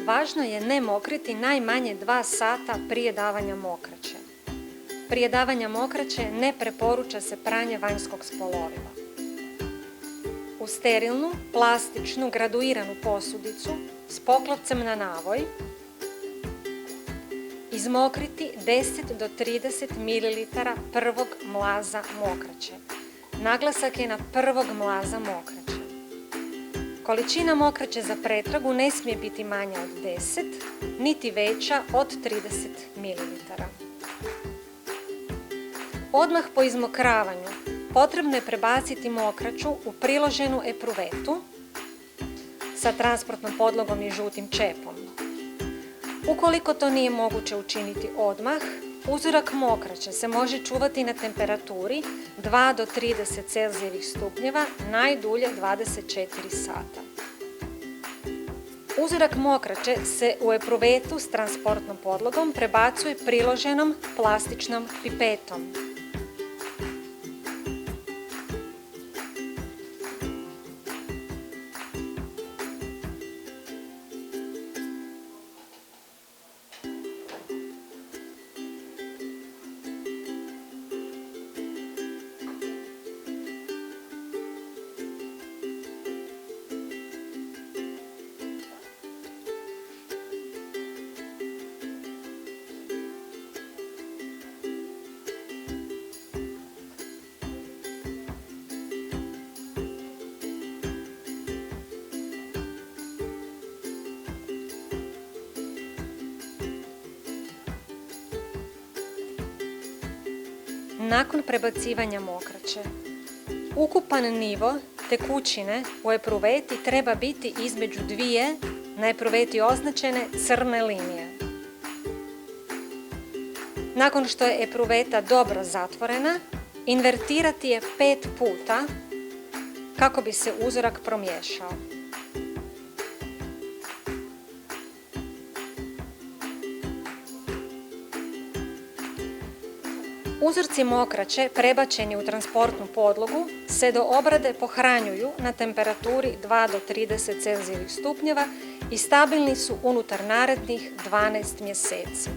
važno je ne mokriti najmanje 2 sata prije davanja mokraće. Prije davanja mokraće ne preporuča se pranje vanjskog spolovila. U sterilnu, plastičnu, graduiranu posudicu s poklopcem na navoj izmokriti 10 do 30 ml prvog mlaza mokraće. Naglasak je na prvog mlaza mokraće. Količina mokraće za pretragu ne smije biti manja od 10, niti veća od 30 ml. Odmah po izmokravanju potrebno je prebaciti mokraću u priloženu epruvetu sa transportnom podlogom i žutim čepom. Ukoliko to nije moguće učiniti odmah, uzorak mokraće se može čuvati na temperaturi 2 do 30 Celzijevih stupnjeva najdulje 24 sata. Uzorak mokraće se u epruvetu s transportnom podlogom prebacuje priloženom plastičnom pipetom. Nakon prebacivanja mokraće, ukupan nivo tekućine u epruveti treba biti između 2 na epruveti označene crne linije. Nakon što je epruveta dobro zatvorena, invertirati je 5 puta kako bi se uzorak promiješao. Uzorci mokraće prebačeni u transportnu podlogu se do obrade pohranjuju na temperaturi 2 do 30 Celzijevih stupnjeva i stabilni su unutar narednih 12 mjeseci.